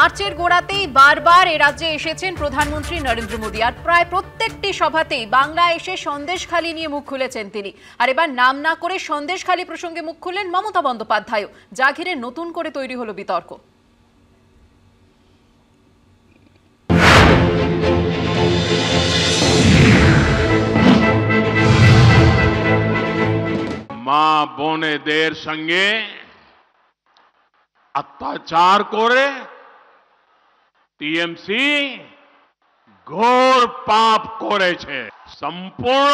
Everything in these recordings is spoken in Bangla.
মার্চের গোড়াতেই বারবার এ রাজ্যে এসেছেন প্রধানমন্ত্রী নরেন্দ্র মোদী, আর প্রায় প্রত্যেকটি সভাতেই বাংলা এসে সন্দেশখালি নিয়ে মুখ খুলেছেন তিনি। আর এবার নাম না করে সন্দেশখালি প্রসঙ্গে মুখ খুললেন মমতা বন্দ্যোপাধ্যায়ও, যা ঘিরে নতুন করে তৈরি হলো বিতর্ক। মা বোনেদের সঙ্গে অত্যাচার করে টিএমসি ঘোর পাপ করেছে। সম্পূর্ণ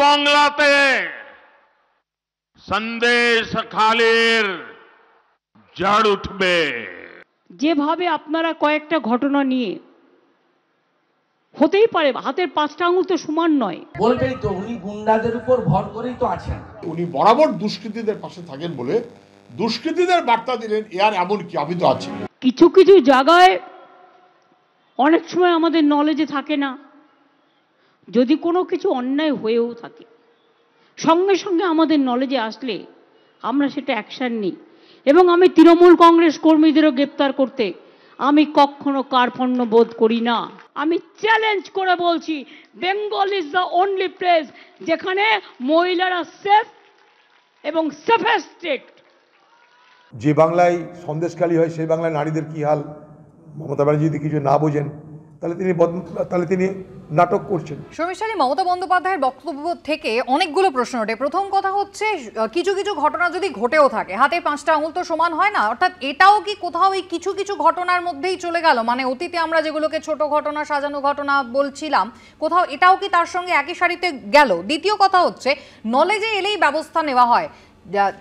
বাংলাতে সন্দেশখালির ঝড় উঠবে। যেভাবে আপনারা কয়েকটা ঘটনা নিয়ে, হতেই পারে হাতের পাঁচটা আঙুল তো সমান নয়, বলবেই তো উনি গুন্ডাদের উপর ভর করেই তো আছেন। উনি বরাবর দুষ্কৃতীদের পাশে থাকেন বলে দুষ্কৃতীদের বার্তা দিলেন, এর এমন কি আমি তো আছি। কিছু কিছু জায়গায় অনেক সময় আমাদের নলেজে থাকে না, যদি কোনো কিছু অন্যায় হয়েও থাকে সঙ্গে সঙ্গে আমাদের নলেজে আসলে আমরা সেটা অ্যাকশন নিই। এবং আমি তৃণমূল কংগ্রেস কর্মীদেরও গ্রেপ্তার করতে আমি কখনো কার্পণ্য বোধ করি না। আমি চ্যালেঞ্জ করে বলছি, Bengal is the only place যেখানে মহিলারা সেফ এবং সেফেস্ট স্টেট। যে বাংলায় সন্দেশখালী হয় সেই বাংলায় নারীদের কি হাল, মমতা ব্যানার্জি যদি কিছু না বোঝেন তাহলে তিনি নাটক করছেন। শর্মিষ্ঠাদি, মমতা বন্দ্যোপাধ্যায়ের বক্তব্য থেকে অনেকগুলো প্রশ্ন ওঠে। প্রথম কথা হচ্ছে, কিছু কিছু ঘটনা যদি ঘটেও থাকে, হাতের পাঁচটা আঙুল তো সমান হয় না, অর্থাৎ এটাও কি কোথাও এই কিছু কিছু ঘটনার মধ্যেই চলে গেল? মানে অতীতে আমরা যেগুলোকে ছোট ঘটনা, সাজানো ঘটনা বলছিলাম, কোথাও এটাও কি তার সঙ্গে একই সারিতে গেল? দ্বিতীয় কথা হচ্ছে, নলেজে এলেই ব্যবস্থা নেওয়া হয়।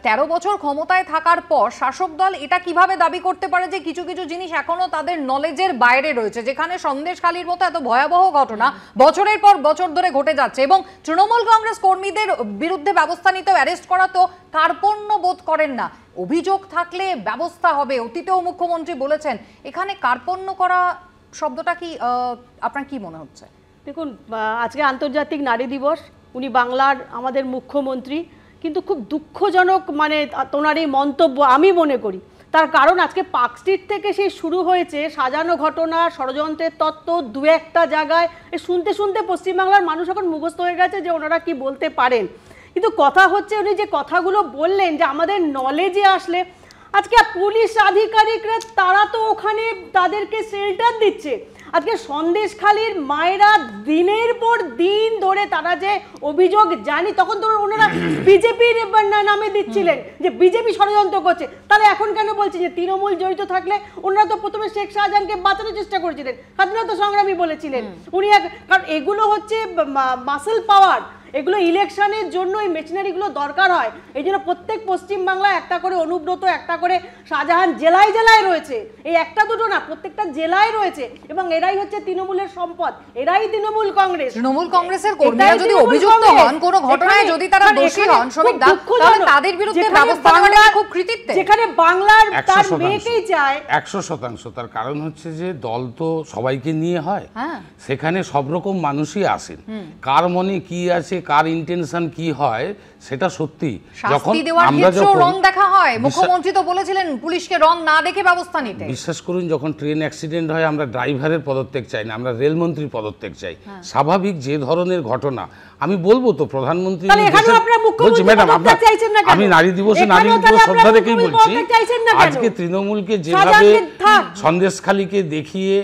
13 বছর ক্ষমতায় থাকার পর শাসক দল এটা কিভাবে দাবি করতে পারে যে কিছু কিছু জিনিস এখনো তাদের নলেজের বাইরে রয়েছে, যেখানে সন্দেশখালির মতো এত ভয়াবহ ঘটনা বছরের পর বছর ধরে ঘটে যাচ্ছে, এবং তৃণমূল কংগ্রেস কর্মীদের বিরুদ্ধে ব্যবস্থা নিতেও, অ্যারেস্ট করা তো কার্পণ্য বোধ করেন না। অভিযোগ থাকলে ব্যবস্থা হবে, অতীতেও মুখ্যমন্ত্রী বলেছেন। এখানে কার্পণ্য করা শব্দটা কি আপনার কি মনে হচ্ছে? দেখুন, আজকে আন্তর্জাতিক নারী দিবস, উনি বাংলার আমাদের মুখ্যমন্ত্রী, কিন্তু খুব দুঃখজনক মানে তোনার এই মন্তব্য আমি মনে করি। তার কারণ আজকে পার্কস্ট্রিট থেকে সেই শুরু হয়েছে সাজানো ঘটনা, ষড়যন্ত্রের তত্ত্ব, দু একটা জায়গায় শুনতে শুনতে পশ্চিমবাংলার মানুষ এখন মুখস্থ হয়ে গেছে যে ওনারা কি বলতে পারেন। কিন্তু কথা হচ্ছে, উনি যে কথাগুলো বললেন যে আমাদের নলেজে আসলে, আজকে পুলিশ আধিকারিকরা তারা তো ওখানে তাদেরকে শেল্টার দিচ্ছে। আজকে সন্দেশখালির মায়েরা দিনের পর দিন ধরে তারা যে অভিযোগ জানি, তখন তো ওনারা বিজেপির নামে দিচ্ছিলেন যে বিজেপি ষড়যন্ত্র করছে। তাহলে এখন কেন বলছে যে তৃণমূল জড়িত থাকলে? ওনারা তো প্রথমে শেখ শাহজাহানকে বাঁচানোর চেষ্টা করেছিলেন, স্বাধীনতা সংগ্রামী বলেছিলেন উনি। কারণ এগুলো হচ্ছে মাসেল পাওয়ার, এগুলো ইলেকশনের জন্য এই মেশিনারিগুলো দরকার হয়। এই জন্য প্রত্যেক পশ্চিমবাংলায় একটা করে অনুব্রত, একটা করে শাহজাহান জেলায় জেলায় রয়েছে। এই একটা দুটো না, প্রত্যেকটা জেলায় রয়েছে, এবং এরাই হচ্ছে তৃণমূলের সম্পদ, এরাই তৃণমূল কংগ্রেস। তৃণমূল কংগ্রেসের কর্মীরা যদি অভিযুক্ত হন কোনো ঘটনায়, যদি তারা দোষী হন শ্রমিক দা, তাহলে তাদের বিরুদ্ধে ব্যবস্থা নেওয়াটা খুব কৃতিত্ব। যেখানে বাংলার তার মেয়েকেই চায় 100%। তার কারণ হচ্ছে যে দল তো সবাইকে নিয়ে হয়, সেখানে সব রকম মানুষই আসেন। কার মনে কি আছে, কার ইন্টেনশন কি হয় সেটা সত্যি। যখন আমরা রং দেখা হয়, মুখ্যমন্ত্রী তো বলেছিলেন পুলিশকে রং না দেখে ব্যবস্থা নিতে। বিশ্বাস করুন, যখন ট্রেন অ্যাক্সিডেন্ট হয় আমরা ড্রাইভারের পদত্যাগ চাই না, আমরা রেলমন্ত্রীর পদত্যাগ চাই। স্বাভাবিক যে ধরনের ঘটনা, আমি বলবো তো প্রধানমন্ত্রী বলছি, ম্যাডাম আমি নারী দিবসে নারী দিবস শ্রদ্ধা রেখেই বলছি, আজকে তৃণমূলকে যেভাবে সন্দেশখালীকে দেখিয়ে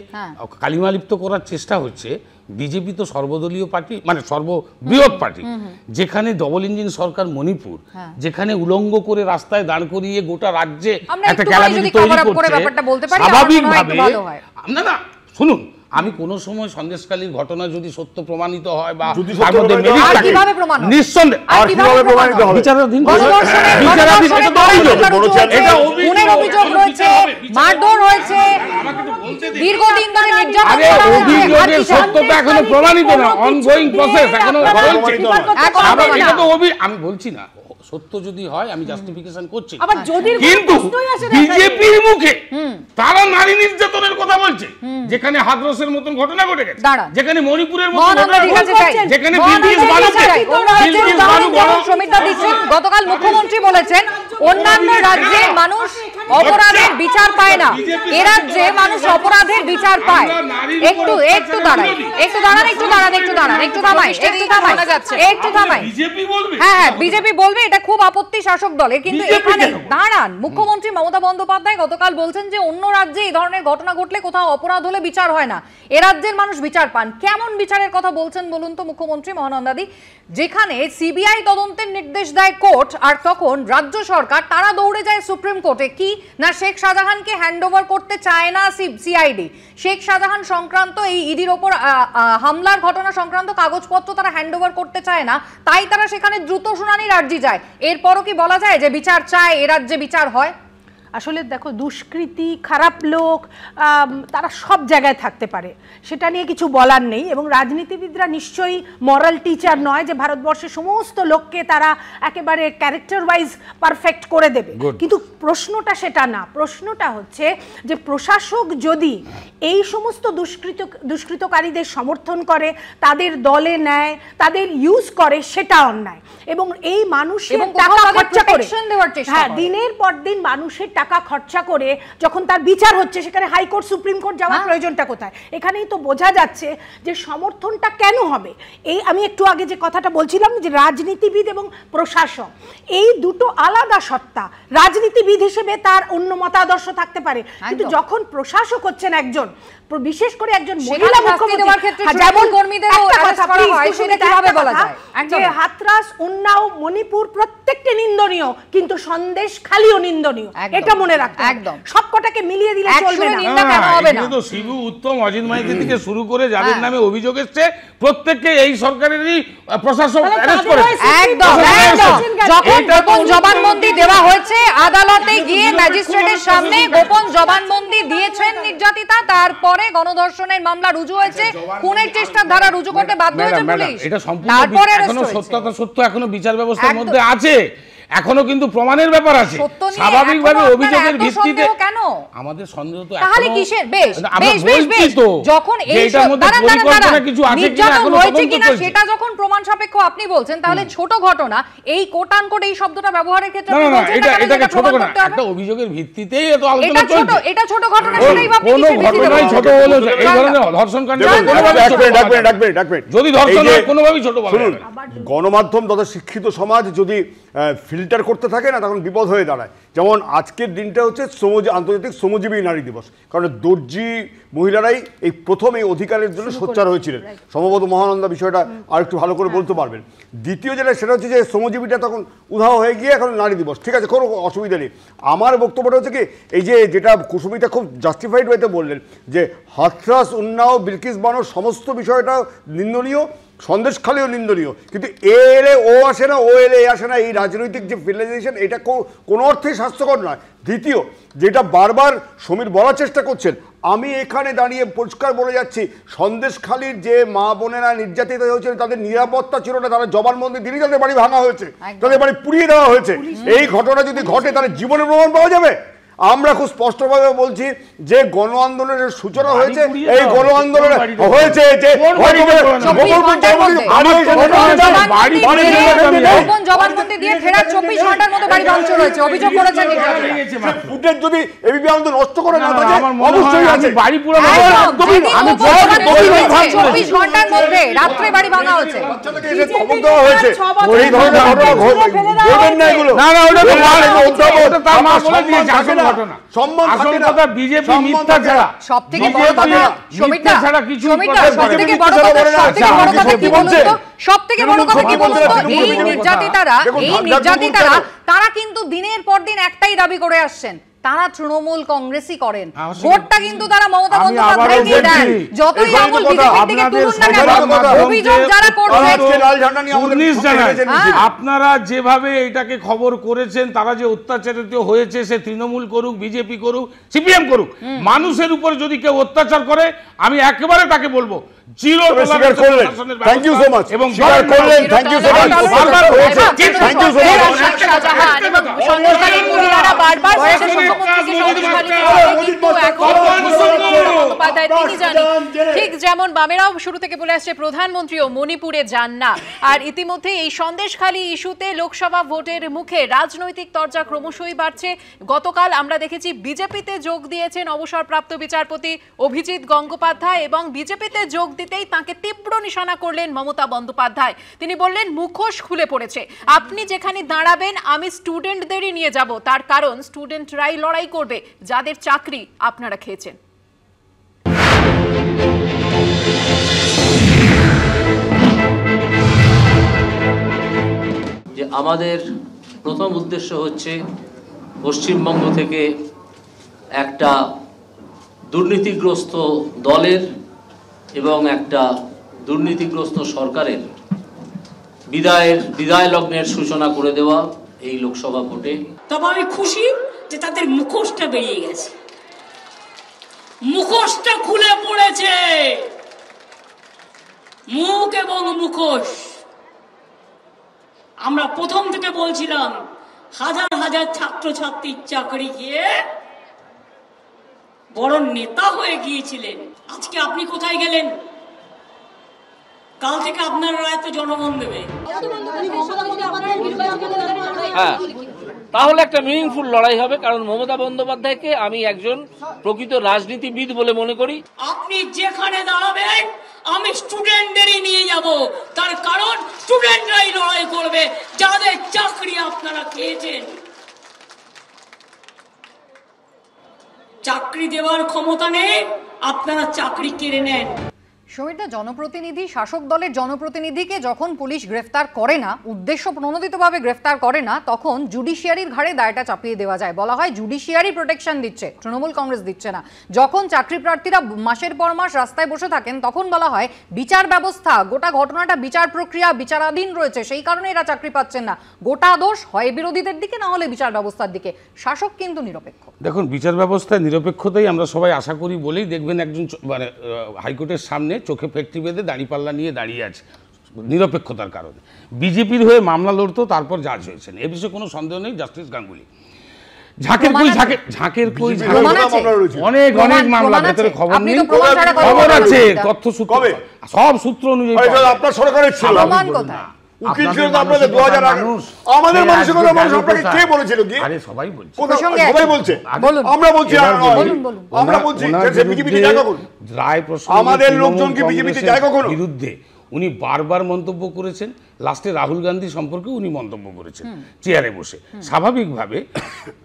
কালিমালিপ্ত করার চেষ্টা হচ্ছে, বিজেপি তো সর্বদলীয় পার্টি, মানে সর্ববৃহৎ পার্টি, যেখানে ডবল ইঞ্জিন সরকার মণিপুর, যেখানে উলঙ্গ করে রাস্তায় দাঁড় করিয়ে গোটা রাজ্যে একটা ক্যালামিটি তৈরি করছে, স্বাভাবিকভাবে না শুনুন, আমি কোন সময় সন্দেশখালীর ঘটনা যদি সত্য প্রমাণিত হয় বা সত্যতা এখনো প্রমাণিত না, অনগোয়িং প্রসেস এখনো চলছে। আমি বলছি না সত্য যদি হয় আমি জাস্টিফিকেশন করছি, কিন্তু বিজেপির মুখে তারা নারী নির্যাতনের কথা বলছে, যেখানে হাথরসের মতন ঘটনা ঘটে গেছে, যেখানে মণিপুরের মতন ঘটনা ঘটেছে, যেখানে গতকাল মুখ্যমন্ত্রী বলেছেন অন্যান্য রাজ্যে মানুষ অপরাধের বিচার পায় না, এ রাজ্যে মানুষ অপরাধের বিচার পায়। একটু থামাই। হ্যাঁ, বিজেপি বলবে, এটা খুব আপত্তি শাসক দলের, কিন্তু এখানে দাঁড়ান। মুখ্যমন্ত্রী মমতা বন্দ্যোপাধ্যায় গতকাল বলছেন যে অন্য রাজ্যে এই ধরনের ঘটনা ঘটলে কোথাও অপরাধ হলে বিচার হয় না, এ রাজ্যের মানুষ বিচার পান। কেমন বিচারের কথা বলছেন বলুন তো মুখ্যমন্ত্রী মহানন্দাদি? যেখানে সিবিআই তদন্তের নির্দেশ দেয় কোর্ট, আর তখন রাজ্য সরকার তারা দৌড়ে যায় সুপ্রিম কোর্টে। কি না, শেখ শাহজাহানকে হ্যান্ডওভার করতে চায় না সিআইডি। শেখ শাহজাহান সংক্রান্ত এই ইডির ওপর হামলার ঘটনা সংক্রান্ত কাগজপত্র তারা হ্যান্ডওভার করতে চায় না, তাই তারা সেখানে দ্রুত শুনানির আর্জি যায়। এরপরও কি বলা যায় যে বিচার চায়, এ রাজ্যে বিচার হয়? আসলে দেখো, দুষ্কৃতী, খারাপ লোক তারা সব জায়গায় থাকতে পারে, সেটা নিয়ে কিছু বলার নেই। এবং রাজনীতিবিদরা নিশ্চয়ই মরাল টিচার নয় যে ভারতবর্ষের সমস্ত লোককে তারা একেবারে ক্যারেক্টার ওয়াইজ পারফেক্ট করে দেবে। কিন্তু প্রশ্নটা সেটা না। প্রশ্নটা হচ্ছে যে প্রশাসক যদি এই সমস্ত দুষ্কৃতকারীদের সমর্থন করে, তাদের দলে নেয়, তাদের ইউজ করে, সেটা অন্যায়। এবং এই মানুষের টাকা খরচা করে, হ্যাঁ, দিনের পর দিন মানুষের টাকা খরচা করে যখন তার বিচার হচ্ছে, সেখানে হাইকোর্ট সুপ্রিম কোর্ট যাওয়ার প্রয়োজনটা কোথায়? এখানেই তো বোঝা যাচ্ছে যে সমর্থনটা কেন হবে। এই আমি একটু আগে যে কথাটা বলছিলাম যে রাজনীতিবিদ এবং প্রশাসক এই দুটো আলাদা সত্তা। রাজনীতিবিদ হিসেবে তার অন্য মতাদর্শ থাকতে পারে, কিন্তু যখন প্রশাসক হচ্ছেন একজন, বিশেষ করে একজন মহিলা মুখ্যমন্ত্রী, যেমন হাতরাস, উন্নাও, মণিপুর প্রত্যেকটি নিন্দনীয়, কিন্তু সন্দেশখালিও নিন্দনীয়, এটা মনে রাখতে একদম সবকটাকে মিলিয়ে দিলে চলবে না। কিন্তু শিবু, উত্তম, অজিত মাইতি থেকে শুরু করে যাদের নামে অভিযোগ এসছে প্রত্যেককে এই সরকারেরই প্রশাসক অ্যারেস্ট করেছে। একদম যখন গোপন জবানবন্দি দেওয়া হয়েছে, আদালতে গিয়ে ম্যাজিস্ট্রেটের সামনে গোপন জবানবন্দি দিয়েছেন নির্যাতিতা, তারপরে গণধর্ষণের মামলা রুজু হয়েছে, খুনের চেষ্টার ধারা রুজু করতে বাধ্য হয়েছে পুলিশ। এটা সম্পূর্ণ এখনো সত্যতা সত্য এখনো বিচার ব্যবস্থার মধ্যে আছে, এখনো কিন্তু প্রমাণের ব্যাপার আছে। স্বাভাবিকভাবে অভিযোগের ভিত্তিতে কেন আমাদের সন্দেহ তো তাহলে কিসের? বেশ যখন এই কিছু আছে কিনা সেটা যখন প্রমাণ সাপেক্ষ আপনি বলছেন, তাহলে ছোট ঘটনা, এই কোট আনকোট এই শব্দটা ব্যবহারের ক্ষেত্রে এটাকে ছোট ঘটনা, একটা অভিযোগের ভিত্তিতেই এত আলোচনা চলছে। এটা ছোট ঘটনা, সেটাই আপনি কোন ঘটনাই ছোট হলো এই ধরনের ধর্ষণ কাণ্ড ডাকবেন যদি ধর্ষণ হয় কোনোভাবেই ছোট বলা যাবে না। গণমাধ্যম তথা শিক্ষিত সমাজ যদি ফিল্টার করতে থাকে না, তখন বিপদ হয়ে দাঁড়ায়। যেমন আজকের দিনটা হচ্ছে আন্তর্জাতিক শ্রমজীবী নারী দিবস, কারণ দর্জি মহিলারাই এই প্রথম এই অধিকারের জন্য সোচ্চার হয়েছিলেন। সম্ভবত মহানন্দা বিষয়টা আর একটু ভালো করে বলতে পারবেন। দ্বিতীয় যেটা, সেটা হচ্ছে যে শ্রমজীবীটা তখন উধাও হয়ে গিয়ে এখন নারী দিবস, ঠিক আছে, কোনো অসুবিধা নেই। আমার বক্তব্যটা হচ্ছে কি, এই যে যেটা কুসুমিতা খুব জাস্টিফাইড ওয়েতে বললেন যে হাথরাস, উন্নাও, বিলকিস বানো সমস্ত বিষয়টা নিন্দনীয়, সন্দেশখালিও নিন্দনীয়, কিন্তু এ এলে ও আসে না, ও এলে এ আসে না, এই রাজনৈতিক যে ফিনালাইজেশন, এটা কোনো অর্থেই স্বাস্থ্যকর নয়। দ্বিতীয়, যেটা বারবার সমীর বলার চেষ্টা করছেন, আমি এখানে দাঁড়িয়ে পরিষ্কার বলে যাচ্ছি, সন্দেশখালির যে মা বোনেরা নির্যাতিত হয়েছিল তাদের নিরাপত্তা ছিল না, তারা জবানবন্দি দিনই তাদের বাড়ি ভাঙা হয়েছে, তাদের বাড়ি পুড়িয়ে দেওয়া হয়েছে। এই ঘটনা যদি ঘটে তাহলে জীবনের প্রমাণ পাওয়া যাবে। আমরা খুব স্পষ্টভাবে বলছি যে গণ আন্দোলনের সূচনা হয়েছে, এই গণ আন্দোলন হয়েছে যে ফুটেজ যদি এবিপি আন্দোলন নষ্ট করে না থাকে, অবশ্যই আছে বাড়ি পুরো রাত্রে বাড়ি ভাঙা হয়েছে, খবর দেওয়া হয়েছে, এই ধরনের ঘটনা ঘটবেন না এগুলো। না না, ওটা তার মা বলে দিয়েছে আসল ঘটনা। আসল কথা বিজেপি মিথ্যা ছাড়া সবথেকে বড় কথা, সমিতা ছাড়া কিছু সবথেকে বড় কথা, সবথেকে বড় কথা কি বলতো, এই নির্যাতিতারা তারা কিন্তু দিনের পর দিন একটাই দাবি করে আসছেন, তারা তৃণমূল কংগ্রেসই করেন, ভোটটা কিন্তু তারা মমতা বন্দ্যোপাধ্যায়কে দেন। যতই আমল বিজেপির দিকে তুলুন না কেন, অভিযোগ যারা করছে, আপনারা যেভাবে এটাকে খবর করেছেন, তারা যে অত্যাচারিত হয়েছে, সে তৃণমূল করুক, বিজেপি করুক, সিপিএম করুক, মানুষের উপর যদি কেউ অত্যাচার করে, আমি একেবারে তাকে বলবো zero tolerance. Thank you so much এবং স্বীকার করলেন, থ্যাংক ইউ সো মাচ। বারবার হয়েছে, thank you so much. Shahjahan এবং সন্দেশখালীর মহিলারা বারবার বন্দ্যোপাধ্যায় তিনি জানি ঠিক যেমন বামেরাও শুরু থেকে বলে আসছে প্রধানমন্ত্রীও মণিপুরে যান না। আর ইতিমধ্যে এই সন্দেশখালী ইস্যুতে লোকসভা ভোটের মুখে রাজনৈতিক তরজা ক্রমশই বাড়ছে। গতকাল আমরা দেখেছি বিজেপিতে যোগ দিয়েছেন অবসরপ্রাপ্ত বিচারপতি অভিজিৎ গঙ্গোপাধ্যায় এবং বিজেপিতে যোগ দিতেই তাকে তীব্র নিশানা করলেন মমতা বন্দ্যোপাধ্যায়। তিনি বললেন মুখোশ খুলে পড়েছে, আপনি যেখানে দাঁড়াবেন আমি স্টুডেন্টদেরই নিয়ে যাব, তার কারণ স্টুডেন্টরাই লড়াই করবে যাদের চাকরি আপনারা খেয়েছেন। যে আমাদের প্রথম উদ্দেশ্য হচ্ছে পশ্চিমবঙ্গ থেকে একটা দুর্নীতিগ্রস্ত দলের এবং একটা দুর্নীতিগ্রস্ত সরকারের বিদায় লগ্নের সূচনা করে দেওয়া এই লোকসভা ভোটে। তবে আমি খুশি যে তাদের মুখোশটা বেরিয়ে গেছে, মুখোশটা খুলে পড়েছে, মুখ এবং মুখোশ। আমরা প্রথম থেকে বলছিলাম হাজার হাজার ছাত্রছাত্রীর চাকরি গিয়ে বড় নেতা হয়ে গিয়েছিলেন, আজকে আপনি কোথায় গেলেন? কাল থেকে আপনার রায় তো জনগণ দেবে। হ্যাঁ, তাহলে একটা মিনিংফুল লড়াই হবে, কারণ মমতা বন্দ্যোপাধ্যায়কে আমি একজন প্রকৃত রাজনীতিবিদ বলে মনে করি। আপনি যেখানে দাঁড়াবেন আমি স্টুডেন্টদেরই নিয়ে যাব, তার কারণ স্টুডেন্টরাই লড়াই করবে যাদের চাকরি আপনারা খেয়েছেন। চাকরি দেওয়ার ক্ষমতা নেই, আপনারা চাকরি কেড়ে নেন। সমীরদা, জনপ্রতিনিধি, শাসক দলের জনপ্রতিনিধিকে যখন পুলিশ গ্রেফতার করে না, উদ্দেশ্য প্রণোদিতভাবে গ্রেফতার করে না, তখন জুডিশিয়ারির ঘাড়ে দায়টা চাপিয়ে দেওয়া যায়। বলা হয় জুডিশিয়ারি প্রোটেকশন দিচ্ছে, তৃণমূল কংগ্রেস দিচ্ছে না। যখন চাকরি প্রার্থীরা মাসের পর মাস রাস্তায় বসে থাকেন তখন বলা হয় বিচার ব্যবস্থা, গোটা ঘটনাটা বিচার প্রক্রিয়া বিচারাধীন রয়েছে, সেই কারণে এরা চাকরি পাচ্ছেন না। গোটা দোষ হয় বিরোধীদের দিকে, না হলে বিচার ব্যবস্থার দিকে। শাসক কিন্তু নিরপেক্ষ। দেখুন, বিচার ব্যবস্থায় নিরপেক্ষতাই আমরা সবাই আশা করি বলেই দেখবেন একজন মানে হাইকোর্টের সামনে চোখে ফ্যাক্টরি বেঁধে দাঁড়িপাল্লা নিয়ে দাঁড়িয়ে আছে নিরপেক্ষতার কারণে। বিজেপির হয়ে মামলা লড়তো, তারপর জাজ হয়েছেন, এ বিষয়ে কোনো সন্দেহ নেই। জাস্টিস গাঙ্গুলি ঝাঁকের কই অনেক মামলা, ভেতরে খবর নেই, খবর আছে, তথ্য সূত্র, সব সূত্র অনুযায়ী আপনার সরকারের ছিল উকিল ছিল তো আপনাদের 2008 আমাদের মানসিকতা মানুষ আপনাকে কে বলেছিল কি? আরে সবাই বলছে, সবাই বলছে, আমরা বলছি, আমরা বলছি যে বিজেপিতে যায় কখন রায় প্রশ্ন, আমাদের লোকজন কি বিজেপিতে যায় কখন? বিরুদ্ধে উনি বারবার মন্তব্য করেছেন। লাস্টে রাহুল গান্ধী সম্পর্কে উনি মন্তব্য করেছেন চেয়ারে বসে। স্বাভাবিকভাবে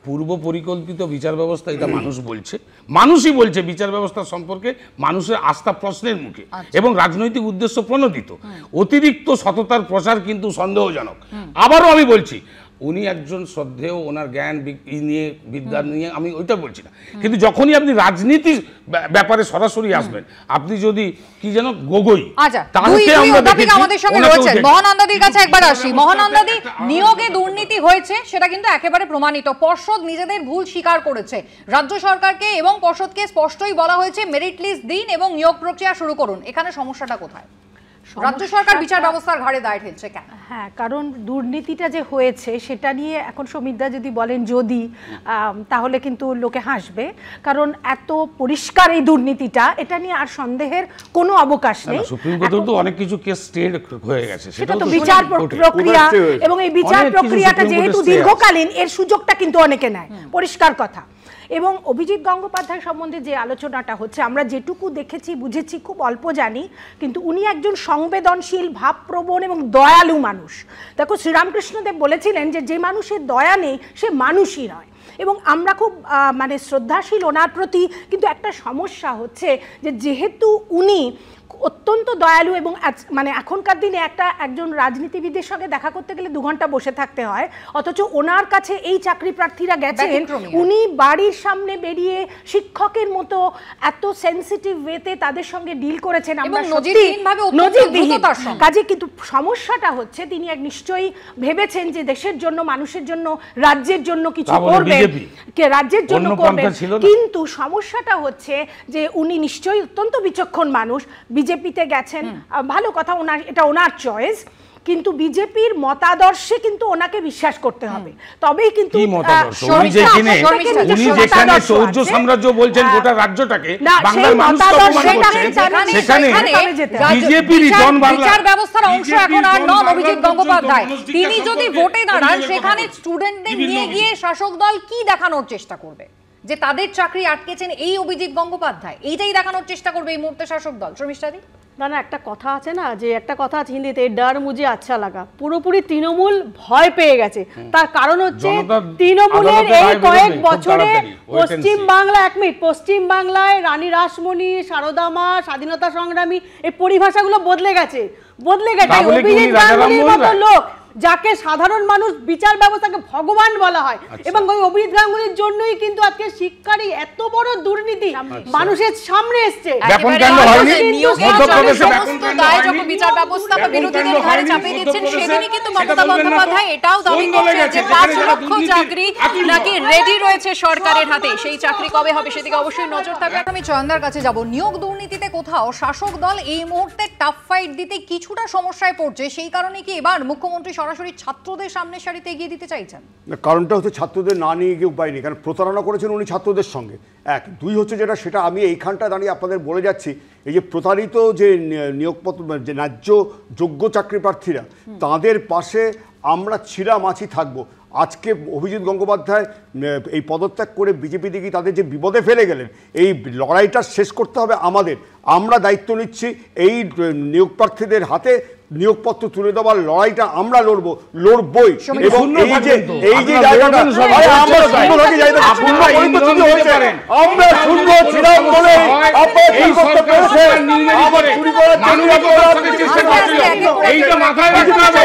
পূর্ব পরিকল্পিত বিচার ব্যবস্থা, এটা মানুষ বলছে, মানুষই বলছে বিচার ব্যবস্থা সম্পর্কে মানুষের আস্থা প্রশ্নের মুখে এবং রাজনৈতিক উদ্দেশ্য প্রণোদিত। অতিরিক্ত সততার প্রচার কিন্তু সন্দেহজনক। আবারও আমি বলছি, উনি একজন শ্রদ্ধেয়, ওনার জ্ঞান নিয়ে, বিদ্যা নিয়ে আমি ওইটা বলছি না, কিন্তু যখনই আপনি রাজনীতির ব্যাপারে সরাসরি আসবেন, আপনি যদি কি যেন গগৈ, আমাদের সঙ্গে রয়েছেন মহানন্দাদির কাছে একবার আসি। মহানন্দাদি, নিয়োগে দুর্নীতি হয়েছে সেটা কিন্তু একেবারে প্রমাণিত। পর্ষদ নিজেদের ভুল স্বীকার করেছে। রাজ্য সরকারকে এবং পর্ষদকে স্পষ্টই বলা হয়েছে মেরিট লিস্ট দিন এবং নিয়োগ প্রক্রিয়া শুরু করুন। এখানে সমস্যাটা কোথায়? রাজ্য সরকার বিচার ব্যবস্থার ঘাড়ে দায় ঠেলছে কেন? হ্যাঁ, কারণ দুর্নীতিটা যে হয়েছে সেটা নিয়ে এখন সমীরদা যদি বলেন যদি, তাহলে কিন্তু লোকে হাসবে, কারণ এত পরিষ্কার এই দুর্নীতিটা, এটা নিয়ে আর সন্দেহের কোনো অবকাশ নেই। সুপ্রিম কোর্টেও তো অনেক কিছু কেস স্টে হয়ে গেছে, সেটা তো বিচার প্রক্রিয়া, এবং এই বিচার প্রক্রিয়াটা যেহেতু দীর্ঘকালীন, এর সুযোগটা কিন্তু অনেকে নেয়, পরিষ্কার কথা। এবং অভিজিৎ গঙ্গোপাধ্যায় সম্বন্ধে যে আলোচনাটা হচ্ছে, আমরা যেটুকু দেখেছি বুঝেছি খুব অল্প জানি, কিন্তু উনি একজন সংবেদনশীল, ভাবপ্রবণ এবং দয়ালু মানুষ। দেখো, শ্রীরামকৃষ্ণদেব বলেছিলেন যে যে মানুষের দয়া নেই সে মানুষই নয়। এবং আমরা খুব মানে শ্রদ্ধাশীল ওনার প্রতি, কিন্তু একটা সমস্যা হচ্ছে যে যেহেতু উনি অত্যন্ত দয়ালু এবং মানে এখনকার দিনে একজন রাজনীতিবিদের সঙ্গে দেখা করতে গেলে 2 ঘন্টা বসে থাকতে হয়, অথচ ওনার কাছে এই চাকরি প্রার্থীরা গেছেন, উনি বাড়ির সামনে বেরিয়ে শিক্ষকের মতো এত সেনসিটিভ ওয়েতে তাদের সঙ্গে ডিল করেছেন। আমরা নজিরবিহীন কাজে, কিন্তু সমস্যাটা হচ্ছে তিনি নিশ্চয়ই ভেবেছেন যে দেশের জন্য, মানুষের জন্য, রাজ্যের জন্য কিছু করবেন, রাজ্যের জন্য করবেন, কিন্তু সমস্যাটা হচ্ছে যে উনি নিশ্চয়ই অত্যন্ত বিচক্ষণ মানুষ, বিজেপিতে গেছেন, ভালো কথা, এটা ওনার চয়েস, কিন্তু বিজেপির মতাদর্শে কিন্তু ওনাকে বিশ্বাস করতে হবে, তবেই কিন্তু উনি যেখানে সৌর্য সাম্রাজ্য বলছেন গোটা রাজ্যটাকে বাংলার মানুষ সেখানে বিজেপির বিচার ব্যবস্থার অংশ এখন আর নন অভিজিৎ গঙ্গোপাধ্যায়। তিনি যদি ভোটে দাঁড়ান সেখানে স্টুডেন্টদের নিয়ে গিয়ে শাসক দল কি দেখানোর চেষ্টা করবে? যে তাদের চাকরি আটকেছেন এই অভিজিৎ গঙ্গোপাধ্যায়, এইটাই দেখানোর চেষ্টা করবে এই মুহূর্তে শাসক দল। শর্মিষ্ঠাদি, না না, একটা কথা আছে না, যে একটা কথা আছে হিন্দিতে, ডার মুঝে আচ্ছা লাগা। পুরোপুরি তৃণমূল ভয় পেয়ে গেছে। তার কারণ হচ্ছে তৃণমূলের এই কয়েক বছরে পশ্চিম বাংলা, এক মিনিট, পশ্চিম বাংলায় রানী রাসমণি, সারদা মা, স্বাধীনতা সংগ্রামী, এই পরিভাষাগুলো বদলে গেছে। অভিজিৎ গাঙ্গুলির মতো লোক যাকে সাধারণ মানুষ বিচার ব্যবস্থাকে ভগবান বলা হয়, এবং ওই অভিজিৎ গাঙ্গুলির জন্যই কিন্তু আজকে শিক্ষার এত বড় দুর্নীতি মানুষের সামনে এসছে। বিচার ব্যবস্থা বা বিরোধীদের ঘাড়ে চাপিয়ে দিচ্ছেন, সেদিনই কিন্তু মমতা বন্দ্যোপাধ্যায় এটাও দাবি করছেন যে 5 লক্ষ চাকরি নাকি রেডি রয়েছে সরকারের হাতে। সেই চাকরি কবে হবে সেদিকে অবশ্যই নজর থাকবে। আমি চয়নদার কাছে যাব। নিয়োগ দুর্নীতিতে কোথাও শাসক দল এই মুহূর্তে টাফ ফাইট দিতে কিছুটা সমস্যায় পড়ছে, সেই কারণে কি এবার মুখ্যমন্ত্রী সরাসরি ছাত্রদের সামনে সারিতে এগিয়ে দিতে চাইছেন? কারণটা হচ্ছে ছাত্রদের না নিয়ে গিয়ে উপায় নেই, কারণ প্রতারণা করেছেন উনি ছাত্রদের সঙ্গে। এক, দুই হচ্ছে যেটা, সেটা আমি এইখানটা দাঁড়িয়ে আপনাদের বলে যাচ্ছি, এই যে প্রতারিত যে নিয়োগপত্র, যে ন্যায্য যোগ্য চাকরি প্রার্থীরা, তাদের পাশে আমরা ছিঁড়ামাছি থাকবো। আজকে অভিজিৎ গঙ্গোপাধ্যায় এই পদত্যাগ করে বিজেপি দিকে তাদের যে বিপদে ফেলে গেলেন, এই লড়াইটা শেষ করতে হবে আমাদের। আমরা দায়িত্ব নিচ্ছি এই নিয়োগ প্রার্থীদের হাতে নিয়োগপত্র তুলে দেওয়ার লড়াইটা আমরা লড়বই। এবং এই যে জায়গাটা আমরা শূন্য ছিলাম বলে এইটা মাথায় রাখতে হবে।